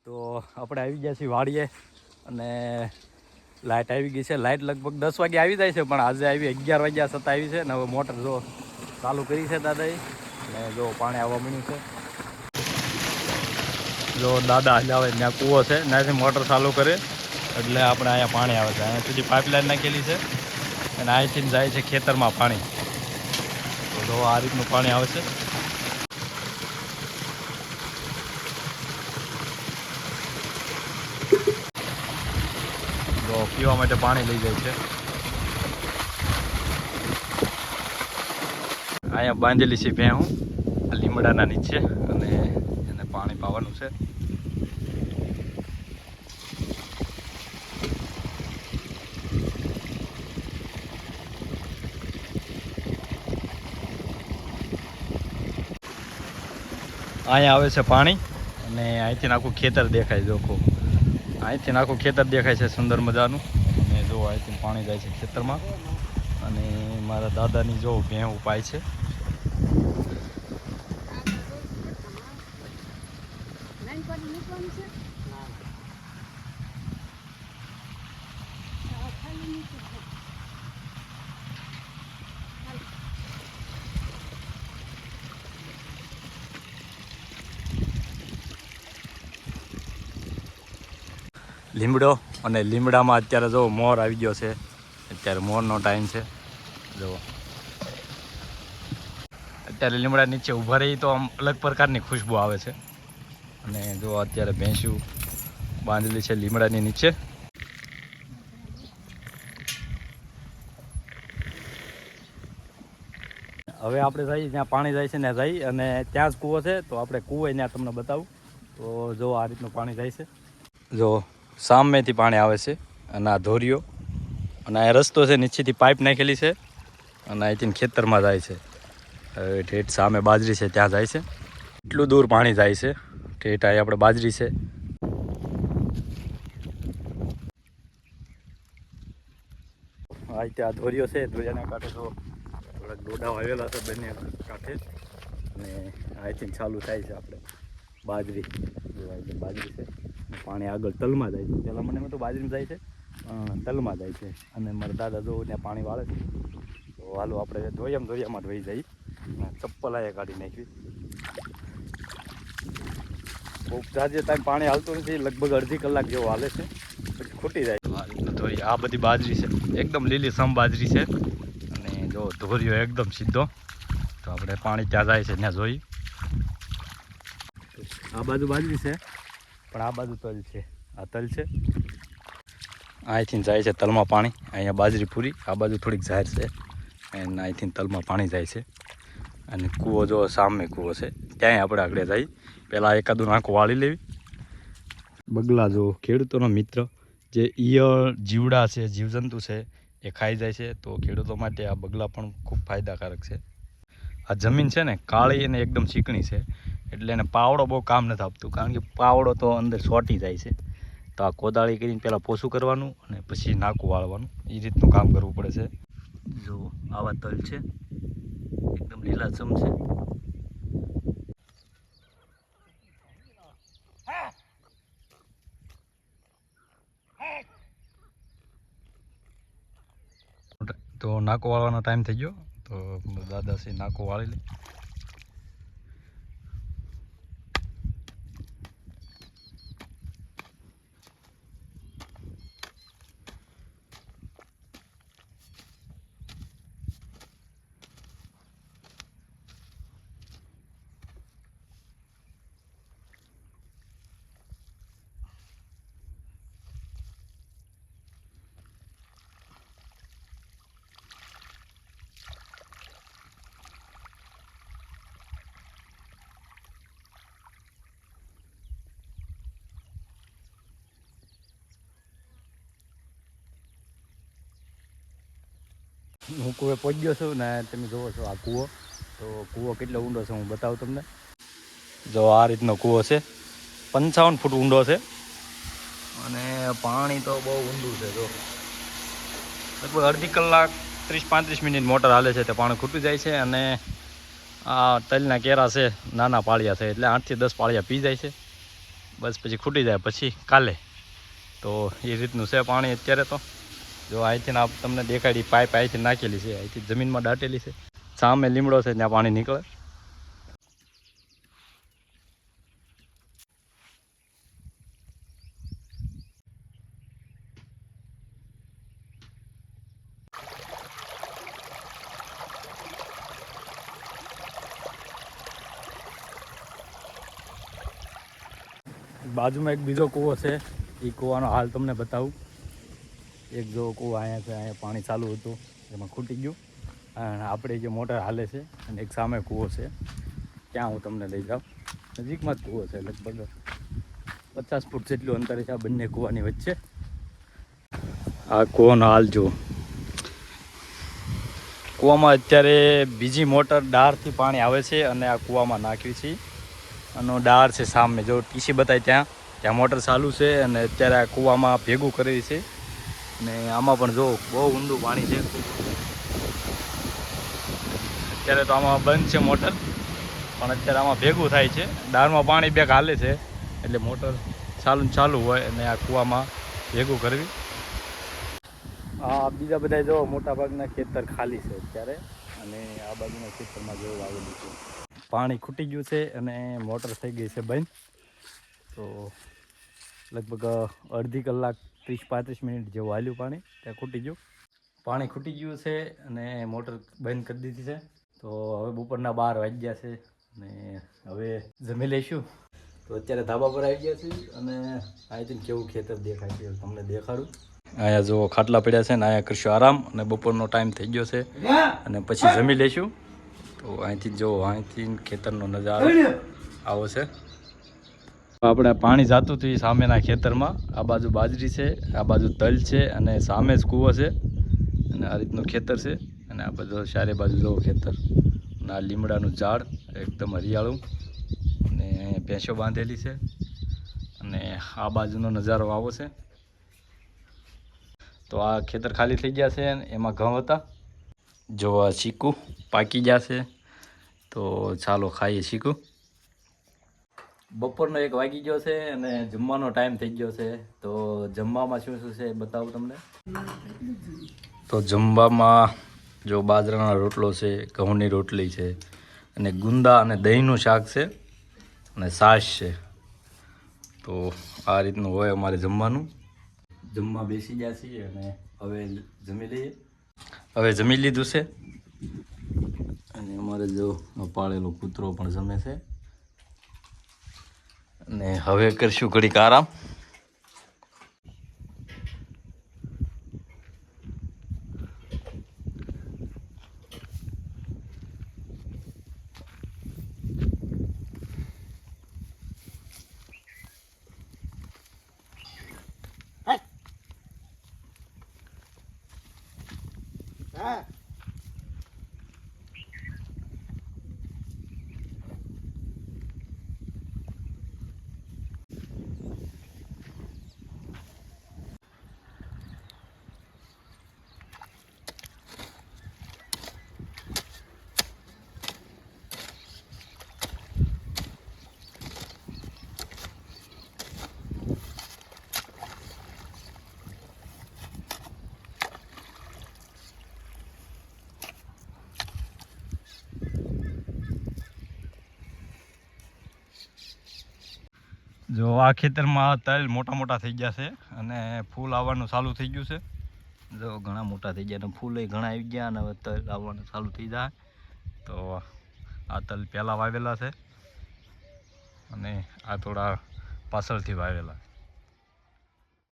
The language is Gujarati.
તો આપણે આવી ગયા છીએ વાડીએ અને લાઇટ આવી ગઈ છે. લાઇટ લગભગ 10 વાગે આવી જાય છે, પણ આજે આવી 11 વાગ્યા છતાં આવી છે ને હવે મોટર જો ચાલુ કરી છે દાદાએ અને જો પાણી આવવા મળ્યું છે. જો દાદા હલાવે ત્યાં કૂવો છે, ત્યાંથી મોટર ચાલુ કરે એટલે આપણે અહીંયા પાણી આવે છે. અહીંયા સુધી પાઇપલાઇન નાખેલી છે અને અહીંથી જાય છે ખેતરમાં પાણી. તો જો આ રીતનું પાણી આવે છે. તો પીવા માટે પાણી લઈ જાય છે. અહીંયા બાંધેલી છે ભેહું લીમડાના નીચે અને એને પાણી પાવાનું છે. અહીંયા આવે છે પાણી અને અહીંથી આખું ખેતર દેખાય. જો અહીંથી આખું ખેતર દેખાય છે સુંદર મજાનું. અને જો અહીંથી પાણી જાય છે ખેતરમાં અને મારા દાદાની જો ભેહું પાય છે. લીમડો અને લીમડામાં અત્યારે જો મોર આવી ગયો છે. અત્યારે મોરનો ટાઈમ છે. જો અત્યારે લીમડા નીચે ઊભા રહી તો આમ અલગ પ્રકારની ખુશ્બુ આવે છે. અને જો અત્યારે ભેંસું બાંધેલી છે લીમડાની નીચે. હવે આપણે જઈએ જ્યાં પાણી જાય છે ત્યાં જઈ અને ત્યાં જ કૂવો છે. તો આપણે કૂવો ત્યાં તમને બતાવું. તો જો આ રીતનું પાણી જાય છે. જો સામેથી પાણી આવે છે અને આ ધોરીઓ અને આ રસ્તો છે, નીચેથી પાઇપ નાખેલી છે અને અહીંથી ખેતરમાં જાય છે. હવે ઠેઠ સામે બાજરી છે ત્યાં જાય છે. એટલું દૂર પાણી જાય છે. ઠેઠ અહીં આપણે બાજરી છે. આ ત્યાં ધોરીઓ છે. ધોરિયાના કાંઠે તો થોડાક ડોડા વાવેલા છે બંને કાંઠે અને અહીંથી ચાલુ થાય છે આપણે બાજરી. બાજરી છે. પાણી આગળ તલમાં જાય છે. પહેલાં મને તો બાજરીમાં જાય છે, તલમાં જાય છે. અને મારા દાદા જો ત્યાં પાણી વાળે છે. તો હાલો આપણે ધોરિયામાં ધોઈ જઈએ. ચપ્પલ અહીંયા કાઢી નાખવી. બહુ જાજે ટાઈમ પાણી હાલતું નથી, લગભગ અડધી કલાક જેવો હાલે છે પછી ખૂટી જાય. આ રીતનું ધોરી. આ બધી બાજરી છે, એકદમ લીલી સમ બાજરી છે. અને જો ધોરીઓ એકદમ સીધો. તો આપણે પાણી ત્યાં જાય છે ત્યાં જોઈ. આ બાજુ બાજરી છે પણ આ બાજુ તલ છે. આ તલ છે. અહીંથી જાય છે તલમાં પાણી. અહીંયા બાજરી પૂરી, આ બાજુ થોડીક ઝાર છે અને અહીંથી તલમાં પાણી જાય છે. અને કૂવો જો સામે કૂવો છે ત્યાંય આપણે આગળ જઈ. પહેલાં એકાદું નાખું વાળી લેવી. બગલા જો ખેડૂતોનો મિત્ર, જે ઈયળ જીવડા છે, જીવજંતુ છે એ ખાઈ જાય છે. તો ખેડૂતો માટે આ બગલા પણ ખૂબ ફાયદાકારક છે. આ જમીન છે ને કાળી અને એકદમ ચીકણી છે એટલે એને પાવડો બહુ કામ નથી આપતું, કારણ કે પાવડો તો અંદર સોટી જાય છે. તો આ કોદાળી કરીને પહેલાં પોસું કરવાનું અને પછી નાકું વાળવાનું, એ રીતનું કામ કરવું પડે છે. જો આવા તલ છે, એકદમ લીલાછમ છે. તો નાકો વાળવાનો ટાઈમ થઈ ગયો. તો દાદાશ્રી નાકો વાળી લે. હું કૂવે પહોંચી ગયો છું ને તમે જુઓ છો આ કૂવો. તો કૂવો કેટલો ઊંડો છે હું બતાવું તમને. જો આ રીતનો કૂવો છે, 55 ફૂટ ઊંડો છે અને પાણી તો બહુ ઊંડું છે. જો લગભગ અડધી કલાક 30-35 મિનિટ મોટર હાલે છે તો પાણી ખૂટી જાય છે. અને આ તલના કેરા છે, નાના પાળિયા છે એટલે 8 થી 10 પાળિયા પી જાય છે. બસ પછી ખૂટી જાય પછી કાલે. તો એ રીતનું છે પાણી અત્યારે. તો જો અહીંથી આપ તમને દેખાડી પાઇપ અહીંથી નાખેલી છે, અહીંથી જમીનમાં દાટેલી છે, સામે લીમડો છે ત્યાં પાણી નીકળે. બાજુમાં એક બીજો કૂવો છે, એ કૂવાનો હાલ તમને બતાવું. એક જો કૂવો અહીંયા છે, અહીંયા પાણી ચાલુ હતું એમાં ખૂટી ગયું, અને આપણે જે મોટર હાલે છે, અને એક સામે કૂવો છે ત્યાં હું તમને લઈ જાઉં. નજીકમાં જ કૂવો છે, લગભગ 50 ફૂટ જેટલું અંતર છે આ બંને કૂવાની વચ્ચે. આ કૂવાનો હાલ જુઓ. કૂવામાં અત્યારે બીજી મોટર ડારથી પાણી આવે છે અને આ કૂવામાં નાખવી છે. અને ડાર છે સામે, જો ટીસી બતાવી ત્યાં મોટર ચાલુ છે, અને અત્યારે આ કૂવામાં ભેગું કરી છે. અને આમાં પણ જો બહુ ઊંડું પાણી છે. અત્યારે તો આમાં બંધ છે મોટર, પણ અત્યારે આમાં ભેગું થાય છે. ડારમાં પાણી બેગ હાલે છે એટલે મોટર ચાલુ હોય અને આ કૂવામાં ભેગું કરવી. આ બીજા બધા જો મોટાભાગના ખેતર ખાલી છે અત્યારે, અને આ બાજુના ખેતરમાં જેવું આવેલું છે. પાણી ખૂટી ગયું છે અને મોટર થઈ ગઈ છે બંધ. તો લગભગ અડધી કલાક 30-35 મિનિટ જેવું હાલ્યું પાણી, ત્યાં ખૂટી ગયું. પાણી ખૂટી ગયું છે અને મોટર બંધ કરી દીધી છે. તો હવે બપોરના 12 વાગ્યા છે અને હવે જમી લઈશું. તો અત્યારે ધાબા પર આવી ગયા છે અને અહીંથી કેવું ખેતર દેખાય છે તમને દેખાડું. અહીંયા જો ખાટલા પડ્યા છે ને અહીંયા કરશું આરામ, અને બપોરનો ટાઈમ થઈ ગયો છે અને પછી જમી લઈશું. તો અહીંથી જો અહીંથી ખેતરનો નજારો આવો છે. આપણે પાણી જાતું હતું એ સામેના ખેતરમાં. આ બાજુ બાજરી છે, આ બાજુ તલ છે, અને સામે જ કૂવો છે, અને આ રીતનું ખેતર છે. અને આ બધું ચારે બાજુ જો ખેતર, અને આ લીમડાનું ઝાડ એકદમ હરિયાળું, અને ભેંસો બાંધેલી છે, અને આ બાજુનો નજારો આવો છે. તો આ ખેતર ખાલી થઈ ગયા છે, એમાં ઘઉં હતા. જો આ ચીકુ પાકી ગયા છે, તો ચાલો ખાઈએ ચીકુ. બપોરનો 1 વાગી ગયો છે અને જમવાનો ટાઈમ થઈ ગયો છે. તો જમવામાં શું શું છે એ બતાવું તમને. તો જમવામાં જો બાજરાનો રોટલો છે, ઘઉંની રોટલી છે, અને ગુંદા અને દહીંનું શાક છે, અને છાશ છે. તો આ રીતનું હોય અમારે જમવાનું. જમવા બેસી ગયા છીએ અને હવે જમી લઈએ. હવે જમી લીધું છે, અને અમારે જો પાળેલો કૂતરો પણ જમે છે. અને હવે કરશું ઘડીક આરામ. જો આ ખેતરમાં તલ મોટા થઈ ગયા છે અને ફૂલ આવવાનું ચાલુ થઈ ગયું છે. જો ઘણા મોટા થઈ ગયા અને ફૂલ ઘણા આવી ગયા, અને હવે તલ આવવાનું ચાલુ થઈ જાય. તો આ તલ પહેલાં વાવેલા છે અને આ થોડા પાછળથી વાવેલા.